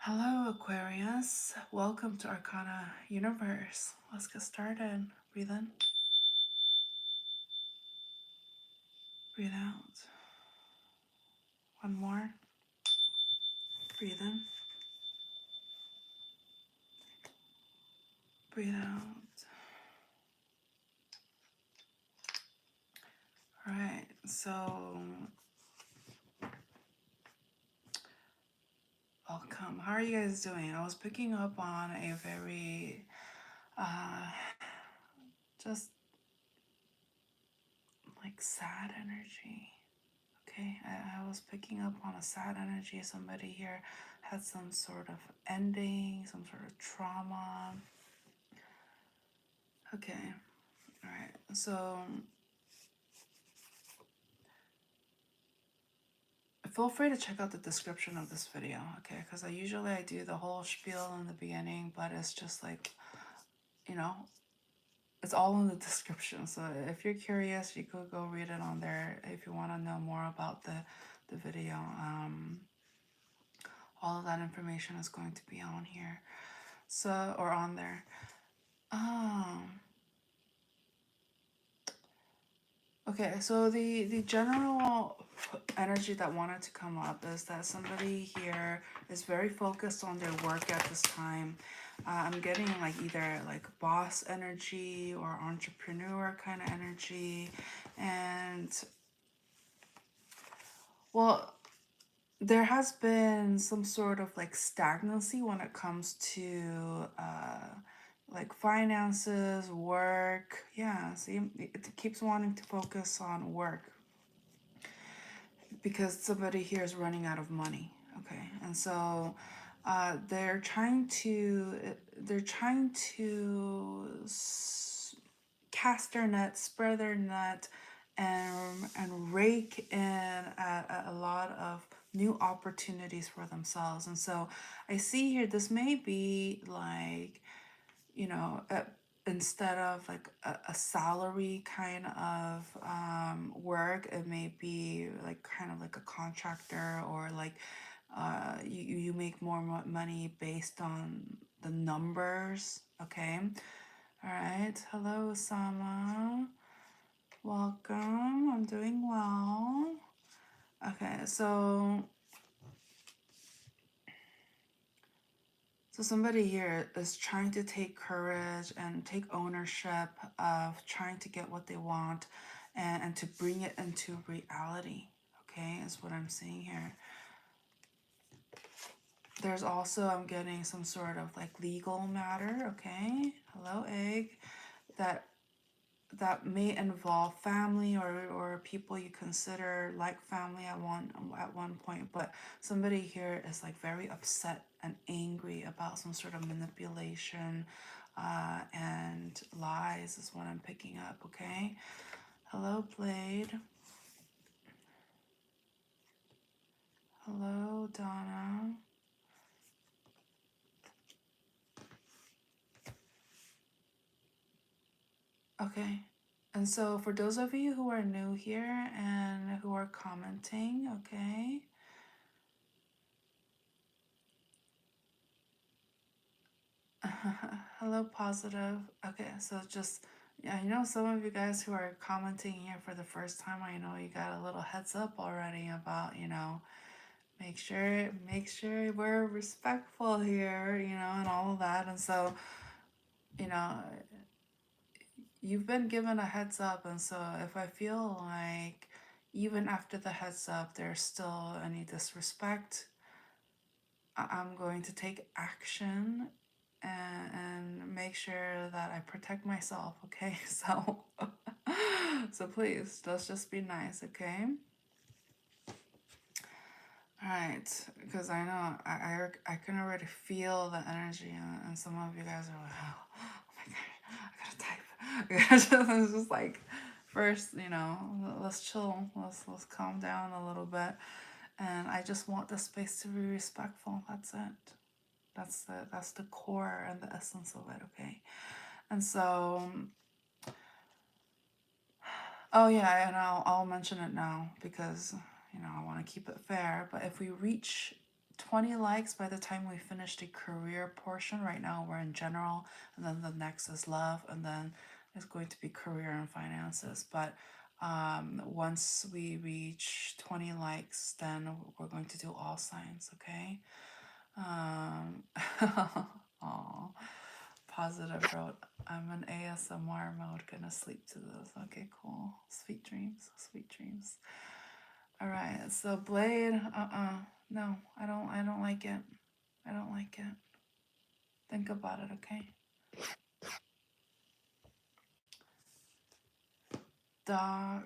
Hello, Aquarius. Welcome to Arcana Universe. Let's get started. Breathe in, breathe out. One more. Breathe in, breathe out. All right, so welcome. How are you guys doing? I was picking up on a very, uh, just like sad energy. Okay, I was picking up on a sad energy. Somebody here had some sort of ending, some sort of trauma. Okay, all right. So feel free to check out the description of this video, okay? Because I do the whole spiel in the beginning, but it's just like, you know, it's all in the description. So if you're curious, you could go read it on there if you want to know more about the video. All of that information is going to be on here, so or on there. Okay, so the general energy that wanted to come up is that somebody here is very focused on their work at this time. I'm getting like either like boss energy or entrepreneur kind of energy. And well, there has been some sort of like stagnancy when it comes to like finances, work. Yeah, see, it keeps wanting to focus on work because somebody here is running out of money. Okay, and so they're trying to cast their net, spread their net, and rake in a lot of new opportunities for themselves. And so I see here this may be like, you know, instead of like a salary kind of work, it may be like kind of like a contractor, or like you make more money based on the numbers. Okay. All right. Hello, Osama. Welcome. I'm doing well. Okay, so somebody here is trying to take courage and take ownership of trying to get what they want, and to bring it into reality. Okay, is what I'm seeing here. There's also, I'm getting some sort of like legal matter. Okay, hello, egg, that may involve family, or people you consider like family at one point. But somebody here is like very upset and angry about some sort of manipulation and lies is what I'm picking up. Okay, hello, Blade. Hello, Donna. Okay, and so for those of you who are new here and who are commenting, okay, hello, positive. Okay, so just, yeah, you know, some of you guys who are commenting here for the first time, I know you got a little heads up already about, you know, make sure we're respectful here, you know, and all of that. And so, you know, you've been given a heads up, and so if I feel like even after the heads up there's still any disrespect, I'm going to take action and make sure that I protect myself, okay? So, so please, let's just be nice, okay? All right, because I know I can already feel the energy, and some of you guys are like, oh my god, I gotta type. It's just like, first, you know, let's chill, let's calm down a little bit, and I just want the space to be respectful. That's it. That's the core and the essence of it, okay? And so, oh yeah, and I'll mention it now because, you know, I want to keep it fair. But if we reach 20 likes by the time we finish the career portion. Right now we're in general, and then the next is love, and then it's going to be career and finances. But once we reach 20 likes, then we're going to do all signs, okay? Oh, positive wrote, I'm in ASMR mode, gonna sleep to this. Okay, cool. Sweet dreams, sweet dreams. All right, so Blade, no, I don't like it. I don't like it. Think about it, okay? Doc,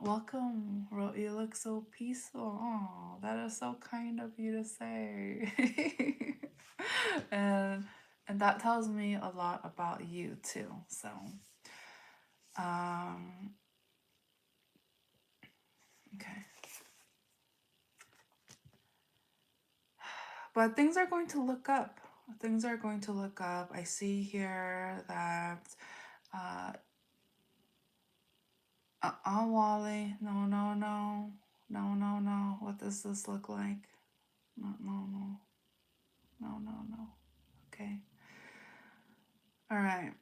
welcome. You look so peaceful. Oh, that is so kind of you to say. and and that tells me a lot about you too. So, um, okay. But things are going to look up. Things are going to look up. I see here that uh Wally. No, no, no. No, no, no. What does this look like? No, no, no. No, no, no. Okay. All right.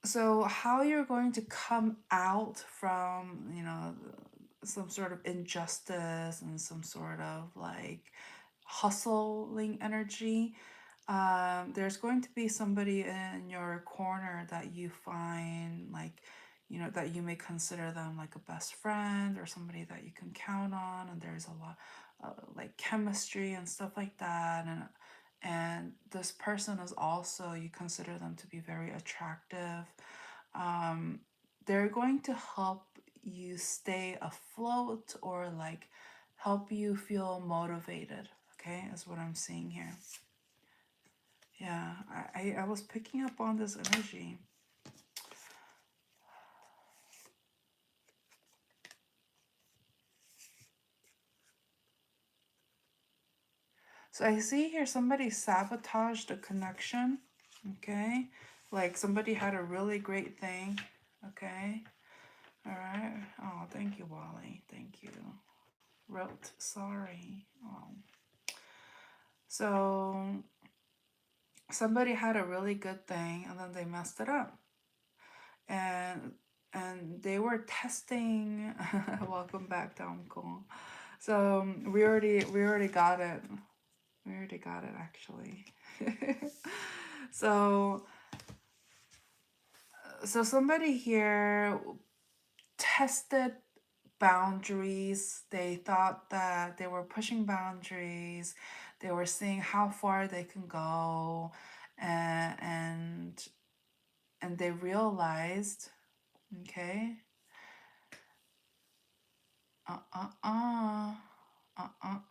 So how you're going to come out from, some sort of injustice and some sort of like hustling energy, there's going to be somebody in your corner that you find like, that you may consider them like a best friend or somebody that you can count on, and there's a lot like chemistry and stuff like that, and this person is also, you consider them to be very attractive. um, they're going to help you stay afloat, or like help you feel motivated, okay, is what I'm seeing here. Yeah, I was picking up on this energy. So I see here somebody sabotaged a connection, okay? Like somebody had a really great thing, okay? All right. Oh, thank you, Wally. Thank you. Wrote, sorry. Oh. So somebody had a really good thing and then they messed it up. And they were testing. Welcome back, Tom Cole. So we already got it. We already got it actually. so so somebody here tested boundaries. They thought that they were pushing boundaries. They were seeing how far they can go, and and they realized, okay, uh uh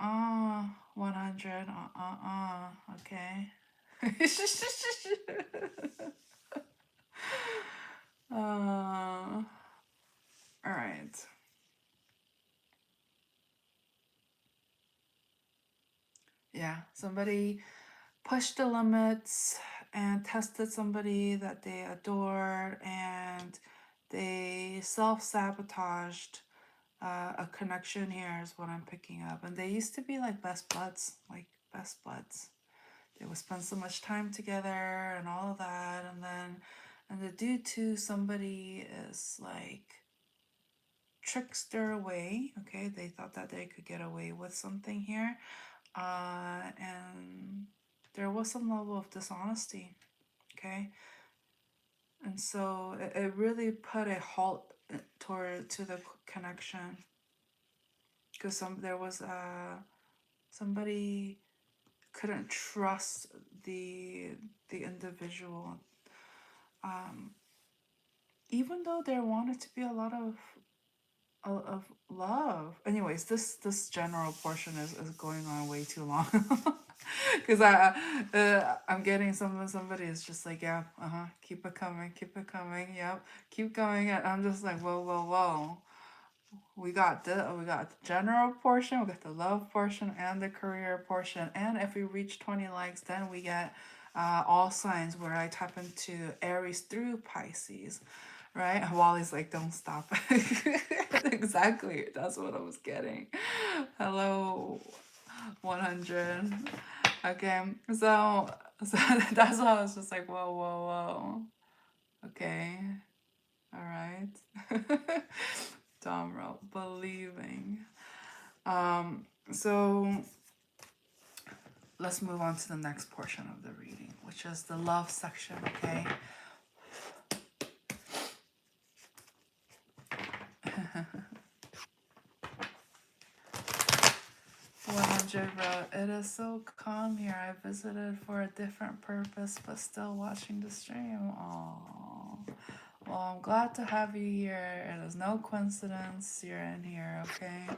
uh 100, okay. All right. Yeah, somebody pushed the limits and tested somebody that they adored, and they self-sabotaged a connection here is what I'm picking up. And they used to be like best buds, like best buds. They would spend so much time together and all of that, and the due to somebody is like trickster away, okay, they thought that they could get away with something here, and there was some level of dishonesty, okay, and so it really put a halt to the connection, because there was somebody couldn't trust the individual, um, even though there wanted to be a lot of love. Anyways, this general portion is going on way too long. Because I'm getting somebody is just like, yeah, keep it coming, yep, keep going, and I'm just like, whoa, whoa, whoa. We got the general portion, we got the love portion, and the career portion. And if we reach 20 likes, then we get all signs, where I tap into Aries through Pisces. right? Wally's like, don't stop. Exactly. That's what I was getting. Hello, 100. Okay, so that's why I was just like, whoa, whoa, whoa. Okay, all right. Dom wrote, believing. So let's move on to the next portion of the reading, which is the love section, okay? 100 wrote, it is so calm here. I visited for a different purpose, but still watching the stream. Oh, well, I'm glad to have you here. It is no coincidence you're in here, okay?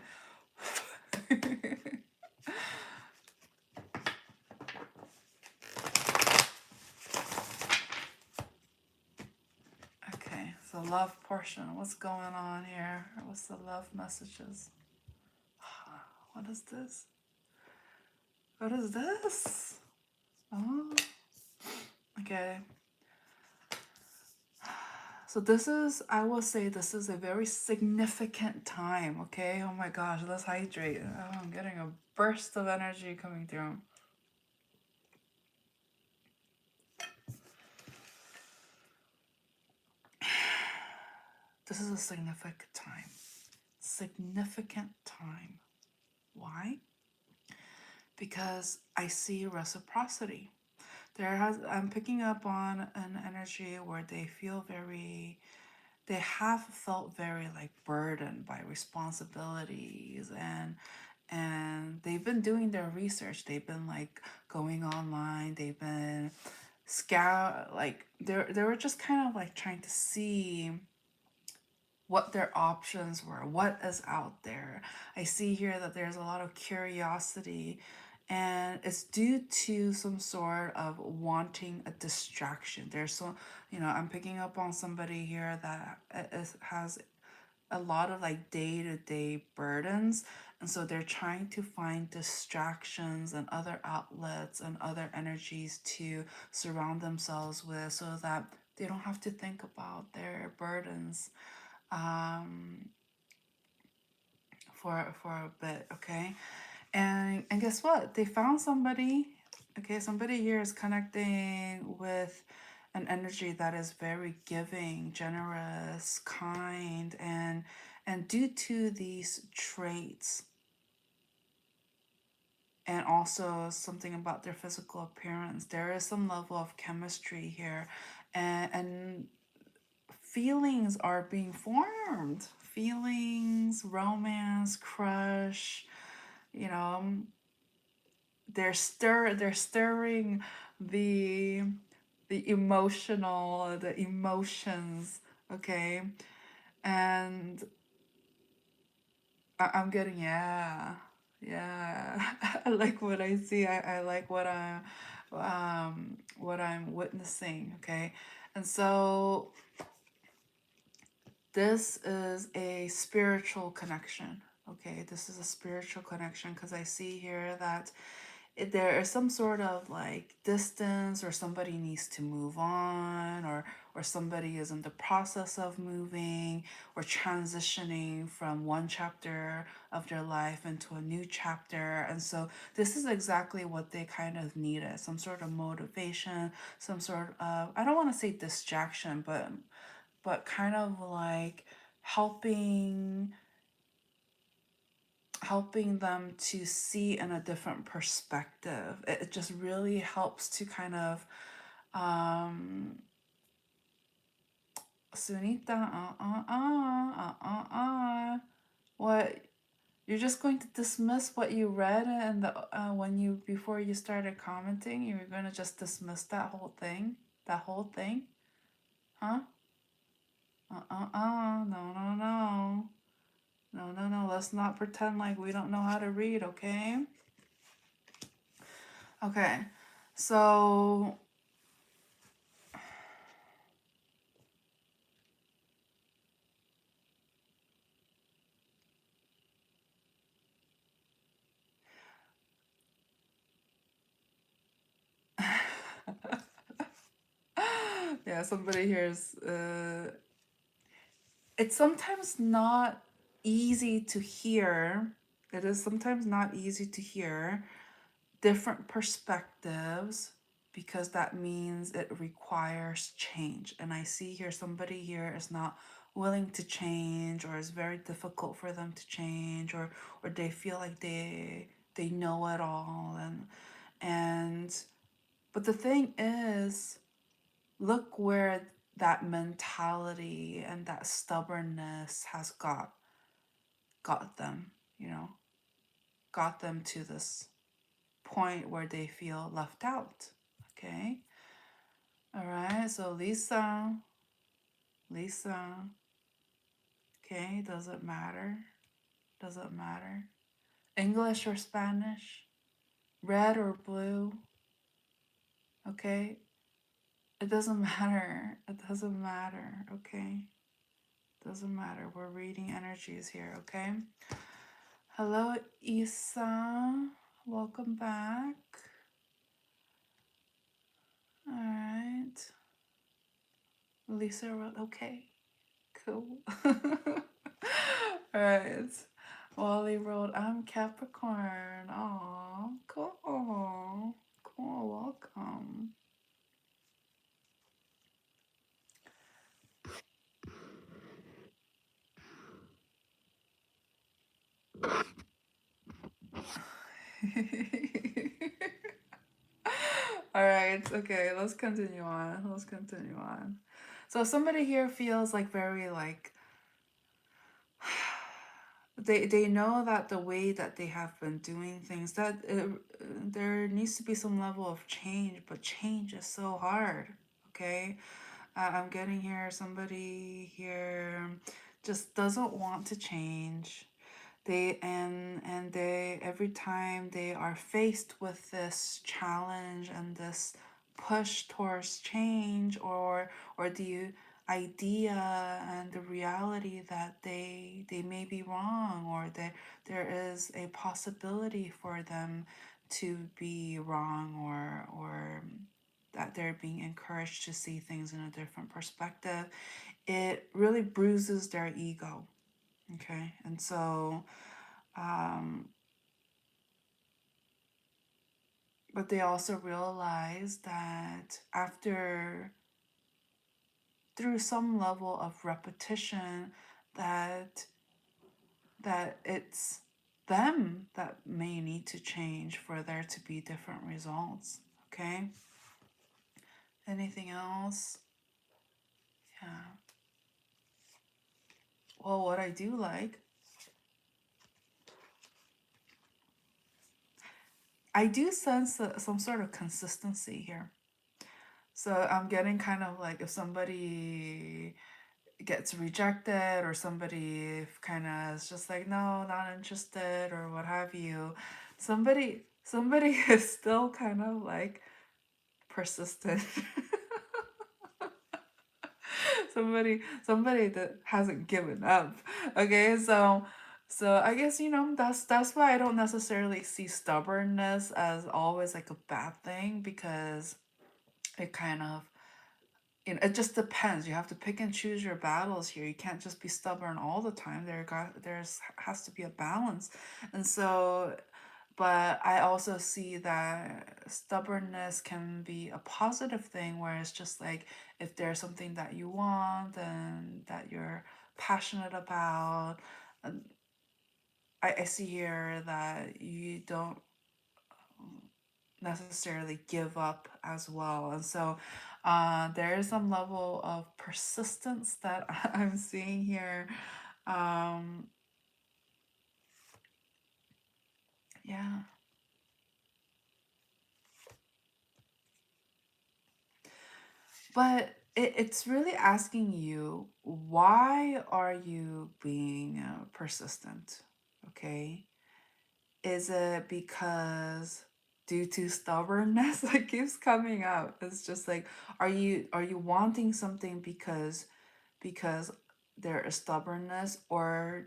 Okay, so love portion. What's going on here? What's the love messages? What is this? What is this? Oh, okay. So this is, I will say this is a very significant time, okay? Oh my gosh, let's hydrate. Oh, I'm getting a burst of energy coming through. This is a significant time. Significant time. Why? Because I see reciprocity. I'm picking up on an energy where they have felt very like burdened by responsibilities, and they've been doing their research. They've been like going online. They've been like they were just kind of like trying to see what their options were, what is out there. I see here that there's a lot of curiosity, and it's due to some sort of wanting a distraction. There's so, I'm picking up on somebody here that has a lot of like day-to-day burdens, and so they're trying to find distractions and other outlets and other energies to surround themselves with so that they don't have to think about their burdens for a bit, okay? And guess what? They found somebody. Okay, somebody here is connecting with an energy that is very giving, generous, kind, and due to these traits and also something about their physical appearance, there is some level of chemistry here, and feelings are being formed. Feelings, romance, crush, you know, they're stirring the the emotions, okay? And I'm getting, yeah. I like what I see. I like what I'm witnessing, okay? And so this is a spiritual connection, okay? This is a spiritual connection because I see here that there is some sort of like distance, or somebody needs to move on, or somebody is in the process of moving or transitioning from one chapter of their life into a new chapter. And so this is exactly what they kind of needed, some sort of motivation, some sort of, I don't want to say distraction, but kind of like helping them to see in a different perspective. It just really helps to kind of Sunita, what, you're just going to dismiss what you read, and the when you before you started commenting, you were going to just dismiss that whole thing, huh? No, no, no. No, no, no. Let's not pretend like we don't know how to read, okay? Okay. So yeah, somebody here is it's sometimes not easy to hear. It is sometimes not easy to hear different perspectives because that means it requires change. And I see here somebody here is not willing to change, or it's very difficult for them to change, or they feel like they know it all. And but the thing is, look where that mentality and that stubbornness has got them, you know, got them to this point where they feel left out. Okay. All right. So Lisa. Okay. Doesn't matter. Doesn't matter. English or Spanish, red or blue. Okay. It doesn't matter. It doesn't matter. Okay. Doesn't matter. We're reading energies here. Okay. Hello, Isa. Welcome back. All right. Lisa wrote, okay. Cool. All right. Wally wrote, I'm Capricorn. Aw, cool. Cool. Welcome. All right. Okay. Let's continue on. Let's continue on. So somebody here feels like very like they know that the way that they have been doing things, that there needs to be some level of change, but change is so hard. Okay. I'm getting here somebody here just doesn't want to change. They every time they are faced with this challenge and this push towards change, or the idea and the reality that they may be wrong, or that there is a possibility for them to be wrong, or that they're being encouraged to see things in a different perspective, it really bruises their ego. Okay. And so um, but they also realize that after, through some level of repetition, that it's them that may need to change for there to be different results. Okay. Anything else? Yeah. Well, what I do like, I do sense some sort of consistency here. So I'm getting kind of like, if somebody gets rejected, or somebody kind of is just like, no, not interested, or what have you, somebody is still kind of like persistent. Somebody that hasn't given up. Okay. So I guess, that's why I don't necessarily see stubbornness as always like a bad thing, because it kind of, it just depends. You have to pick and choose your battles here. You can't just be stubborn all the time. There's has to be a balance. And so, but I also see that stubbornness can be a positive thing, where it's just like, if there's something that you want and that you're passionate about, I see here that you don't necessarily give up as well. And so there is some level of persistence that I'm seeing here. Um, yeah. But it's really asking you, why are you being persistent? Okay. Is it because due to stubbornness that keeps coming up? It's just like, are you wanting something because there is stubbornness, or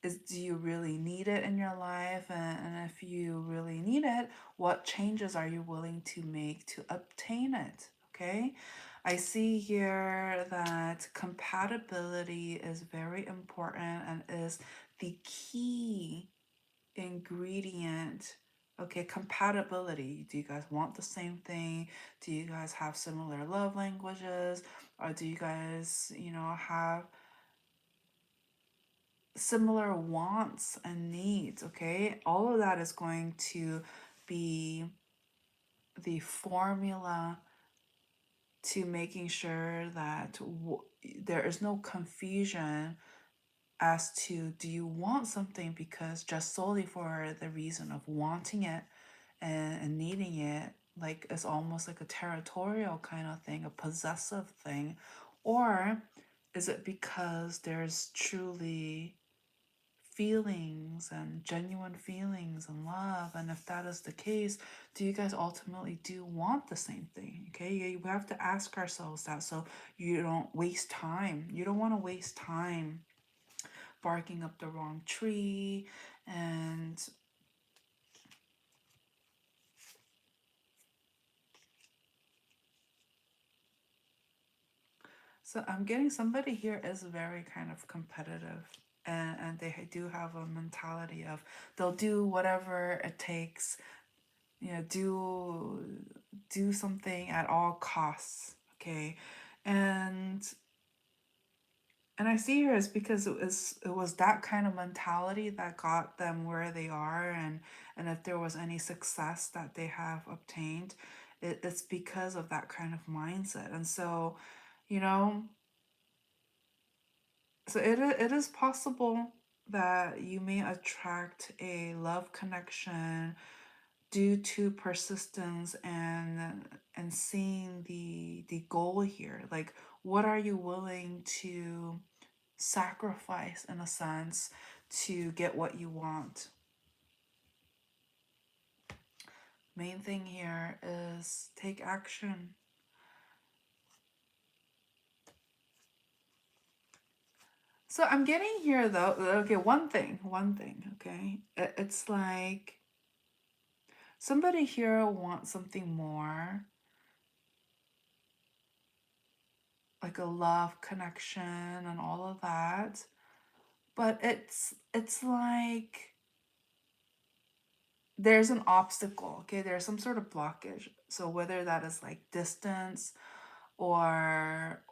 do you really need it in your life? And if you really need it, what changes are you willing to make to obtain it? Okay. I see here that compatibility is very important and is the key ingredient. Okay, compatibility. Do you guys want the same thing? Do you guys have similar love languages? Or do you guys, have similar wants and needs? Okay, all of that is going to be the formula to making sure that there is no confusion as to, do you want something because just solely for the reason of wanting it and needing it, like it's almost like a territorial kind of thing, a possessive thing, or is it because there's truly feelings and genuine feelings and love? And if that is the case, do you guys ultimately do want the same thing? Okay, we have to ask ourselves that, so you don't waste time. You don't want to waste time barking up the wrong tree. And so I'm getting somebody here is very kind of competitive, and they do have a mentality of they'll do whatever it takes, do something at all costs. Okay, and I see here is because it was that kind of mentality that got them where they are, and if there was any success that they have obtained, it's because of that kind of mindset. And so, you know, so it is possible that you may attract a love connection due to persistence and seeing the goal here. Like, what are you willing to sacrifice in a sense to get what you want? Main thing here is take action. So I'm getting here though, okay, one thing, okay? It's like somebody here wants something more, like a love connection and all of that. But it's like there's an obstacle, okay? There's some sort of blockage. So whether that is like distance, or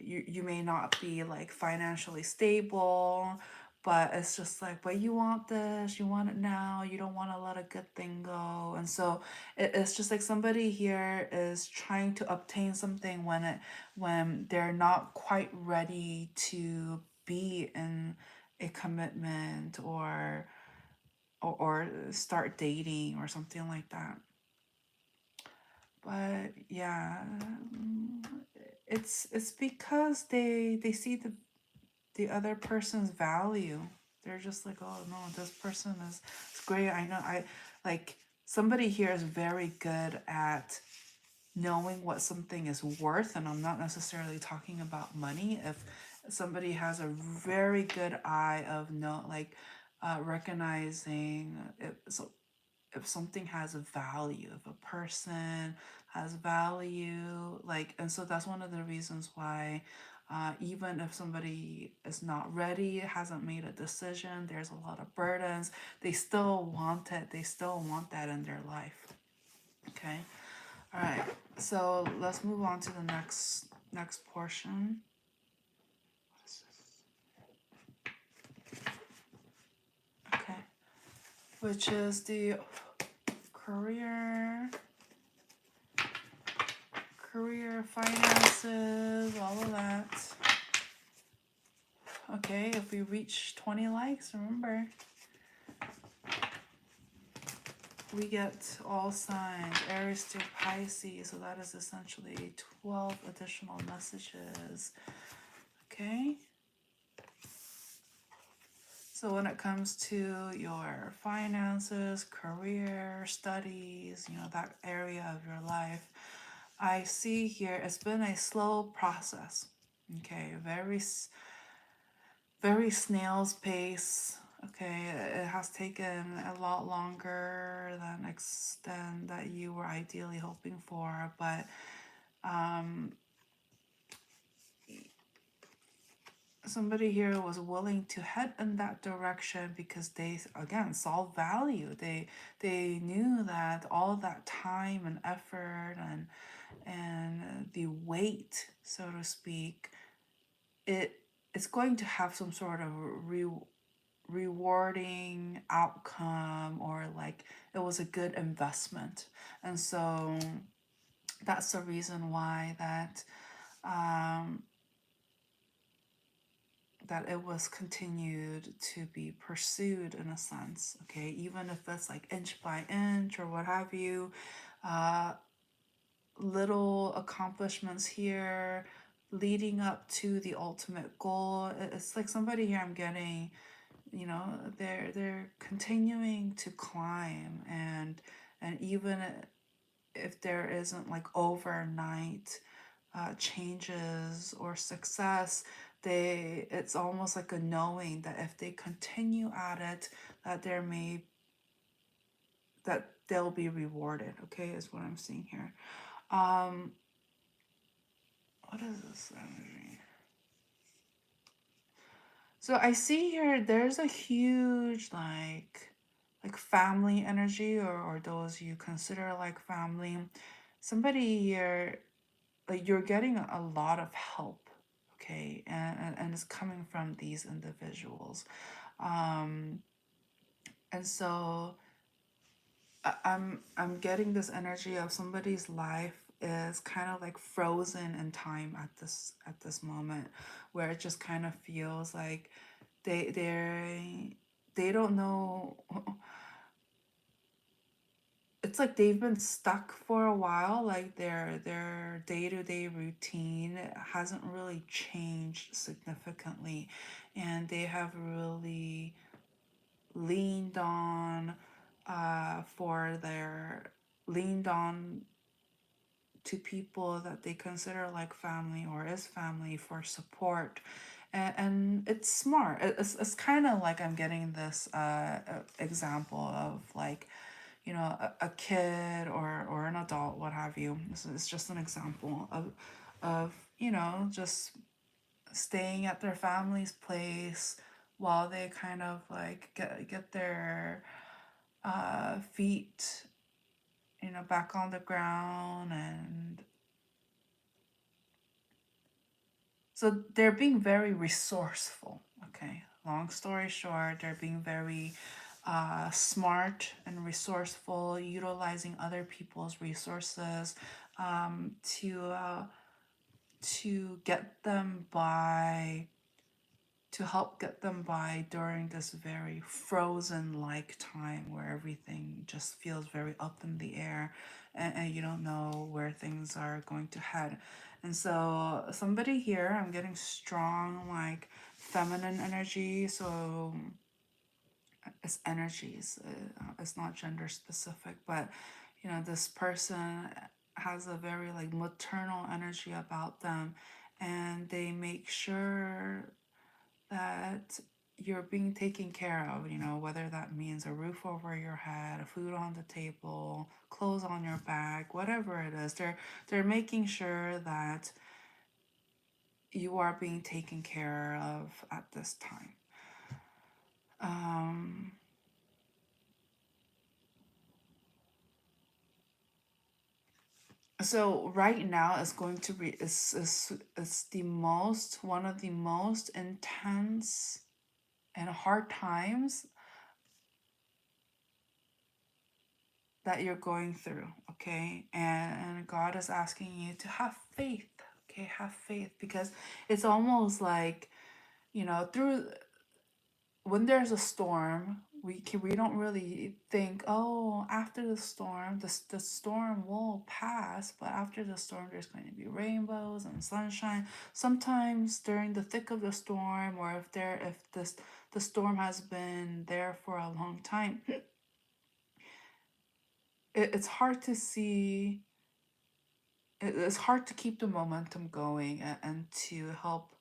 you may not be like financially stable, but it's just like, but you want this, you want it now, you don't want to let a good thing go. And so it's just like somebody here is trying to obtain something when they're not quite ready to be in a commitment, or start dating or something like that. But yeah, it's because they see the other person's value. They're just like, oh no, this person is great. I know, I like somebody here is very good at knowing what something is worth, and I'm not necessarily talking about money. If somebody has a very good eye of recognizing it, so if something has a value, if a person has value, like, and so that's one of the reasons why, even if somebody is not ready, hasn't made a decision, there's a lot of burdens, they still want it, they still want that in their life. Okay, all right, so let's move on to the next portion. Okay, which is the career, finances, all of that. Okay, if we reach 20 likes, remember, we get all signs, Aries to Pisces, so that is essentially 12 additional messages. Okay, so when it comes to your finances, career, studies, that area of your life, I see here it's been a slow process. Okay, very snail's pace. Okay, it has taken a lot longer than that you were ideally hoping for, but somebody here was willing to head in that direction because they again saw value. They knew that all that time and effort and the weight, so to speak, it's going to have some sort of rewarding outcome, or like it was a good investment. And so that's the reason why um, that it was continued to be pursued in a sense. Okay, even if it's like inch by inch or what have you, uh, little accomplishments here leading up to the ultimate goal. It's like somebody here I'm getting, you know, they're continuing to climb, and even if there isn't like overnight changes or success, it's almost like a knowing that if they continue at it, that that they'll be rewarded. Okay, is what I'm seeing here. um what is this energy? So I see here there's a huge like family energy, or those you consider like family. Somebody here, like you're getting a lot of help, okay, and it's coming from these individuals. Um and so I'm getting this energy of somebody's life is kind of like frozen in time at this moment, where it just kind of feels like they don't know. It's like they've been stuck for a while, like their day-to-day routine hasn't really changed significantly, and they have really leaned on for their leaned on to people that they consider like family or is family for support. And it's smart. It's kind of like I'm getting this example of like, you know, a kid or an adult, what have you. It's just an example of, you know, just staying at their family's place while they kind of like get their feet, you know, back on the ground. And so they're being very resourceful. Okay, long story short, they're being very smart and resourceful, utilizing other people's resources um, to uh, to get them by, to help get them by during this very frozen like time where everything just feels very up in the air, and you don't know where things are going to head. And so somebody here, I'm getting strong like feminine energy. So it's energies, it's not gender specific, but you know, this person has a very like maternal energy about them, and they make sure that you're being taken care of, you know, whether that means a roof over your head, food on the table, clothes on your back, whatever it is. They're making sure that you are being taken care of at this time. Um so right now it's going to be is the most, one of the most intense and hard times that you're going through, okay? And God is asking you to have faith, okay? Have faith, because it's almost like, you know, through when there's a storm, we don't really think, oh, after the storm, the storm will pass, but after the storm there's going to be rainbows and sunshine. Sometimes during the thick of the storm, or if this the storm has been there for a long time, it's hard to see, it's hard to keep the momentum going, and to help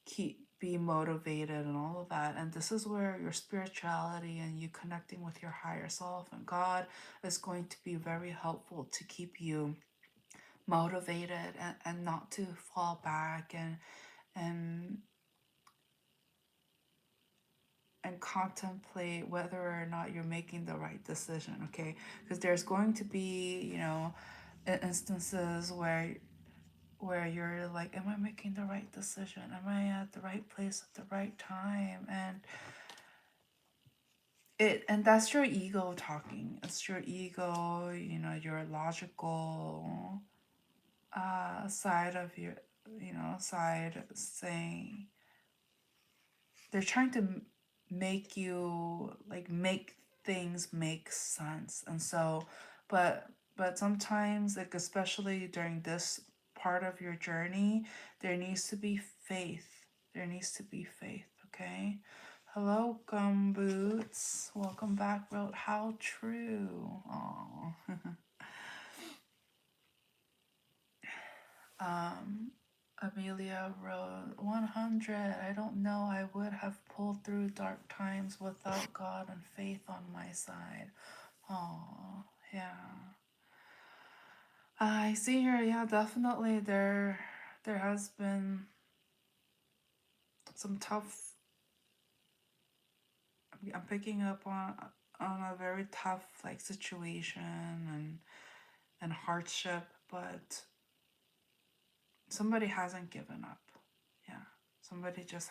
keep be motivated and all of that. And this is where your spirituality and you connecting with your higher self and God is going to be very helpful to keep you motivated, and not to fall back and and contemplate whether or not you're making the right decision, okay? Because there's going to be, instances where you're like, am I making the right decision? Am I at the right place at the right time? And that's your ego talking. It's your ego, your logical side of your, side saying, they're trying to make you like make things make sense. And so but sometimes, like, especially during this part of your journey, there needs to be faith. There needs to be faith. Okay. Hello, Gumboots. Welcome back. Wrote how true. Oh. Amelia wrote 100. I don't know. I would have pulled through dark times without God and faith on my side. Oh, yeah. I see here. Yeah, definitely. There has been some tough. I'm picking up on a very tough like situation and hardship, but somebody hasn't given up. Yeah, somebody just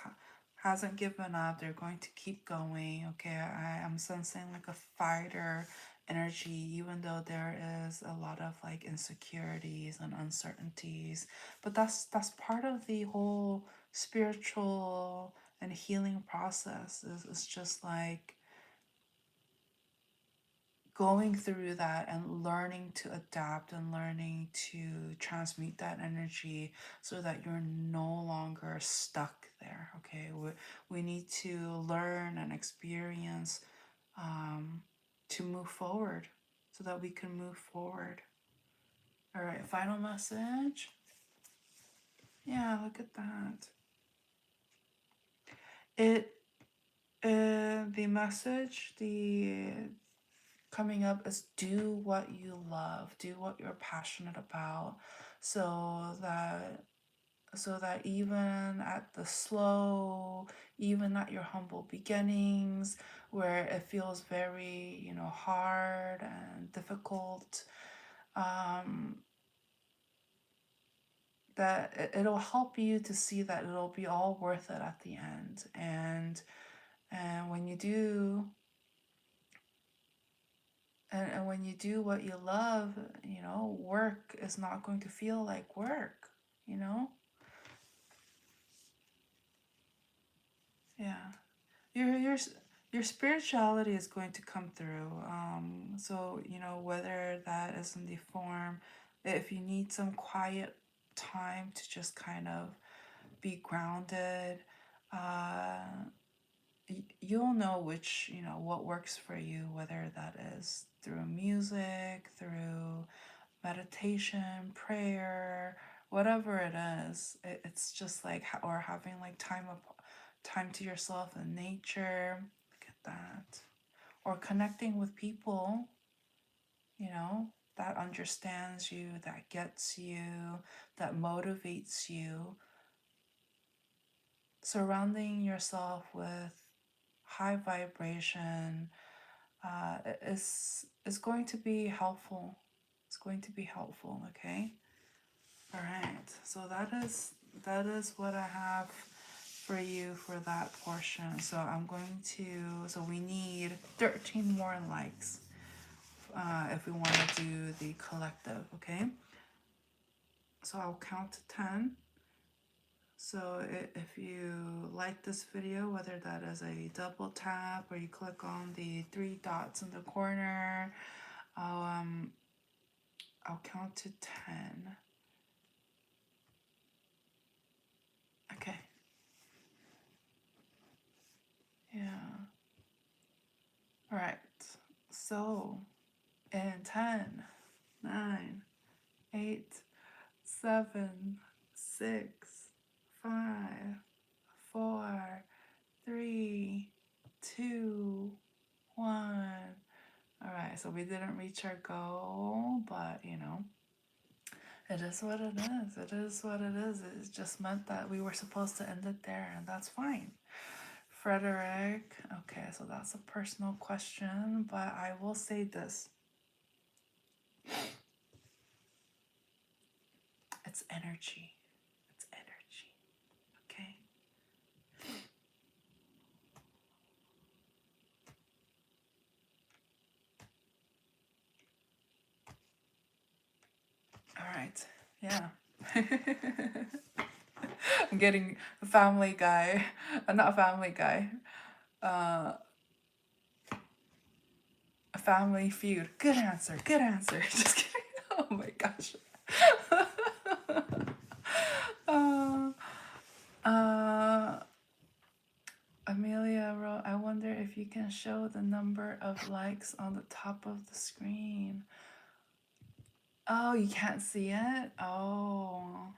hasn't given up. They're going to keep going. Okay, I am sensing like a fighter energy, even though there is a lot of like insecurities and uncertainties. But that's part of the whole spiritual and healing process. Is just like going through that and learning to adapt and learning to transmute that energy so that you're no longer stuck there. Okay, we need to learn and experience to move forward so that we can move forward. All right, final message. Yeah, look at that. The message, the coming up is do what you love, do what you're passionate about, so that even at the slow, even at your humble beginnings, where it feels very, hard and difficult, that it'll help you to see that it'll be all worth it at the end. And when you do, and when you do what you love, work is not going to feel like work, you know? Yeah. Your spirituality is going to come through. So, whether that is in the form, if you need some quiet time to just kind of be grounded, uh, you'll know which, what works for you, whether that is through music, through meditation, prayer, whatever it is. It's just like, or having like time to yourself in nature. Look at that. Or connecting with people, that understands you, that gets you, that motivates you. Surrounding yourself with high vibration is going to be helpful. It's going to be helpful, okay? All right. So that is what I have for you for that portion. So so we need 13 more likes if we want to do the collective, okay? So I'll count to 10. So if you like this video, whether that is a double tap or you click on the 3 dots in the corner, I'll count to 10. Okay. Yeah. All right. So in 10, 9, 8, 7, 6, 5, 4, 3, 2, 1. All right, so we didn't reach our goal, but It is what it is. It is what it is. It just meant that we were supposed to end it there, and that's fine. Frederick, okay, so that's a personal question, but I will say this. It's energy. It's energy. Okay? All right. Yeah. I'm getting a family guy. Not a family guy. Uh, a family feud. Good answer. Good answer. Just kidding. Oh my gosh. uh, uh, Amelia wrote, I wonder if you can show the number of likes on the top of the screen. Oh, you can't see it? Oh.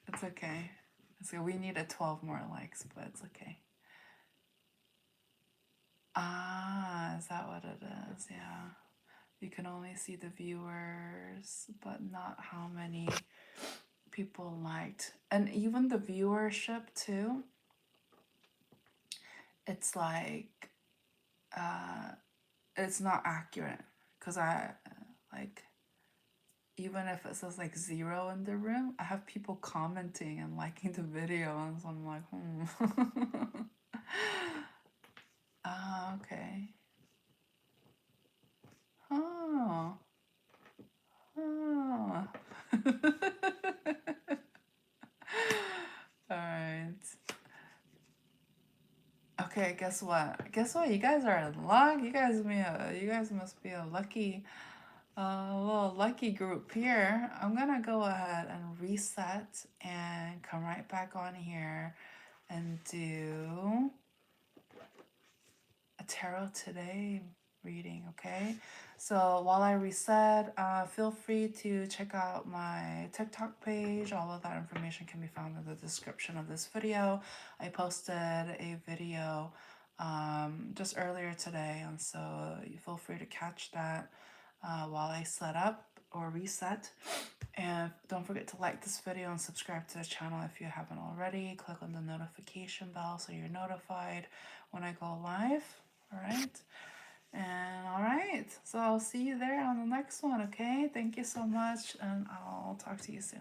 It's okay. So we needed 12 more likes, but it's okay. Ah, is that what it is? Yeah. You can only see the viewers, but not how many people liked. And even the viewership too, it's like, it's not accurate. Because even if it says like 0 in the room, I have people commenting and liking the video, and so I'm like, Ah, okay. Oh. Oh. All right. Okay, guess what? Guess what? You guys are in luck. You guys must be a lucky, little lucky group here. I'm gonna go ahead and reset and come right back on here and do a tarot today reading, okay? So while I reset, feel free to check out my TikTok page. All of that information can be found in the description of this video. I posted a video just earlier today, and so you feel free to catch that while I set up or reset. And don't forget to like this video and subscribe to the channel if you haven't already. Click on the notification bell so you're notified when I go live. All right. And all right. So I'll see you there on the next one. Okay. Thank you so much. And I'll talk to you soon.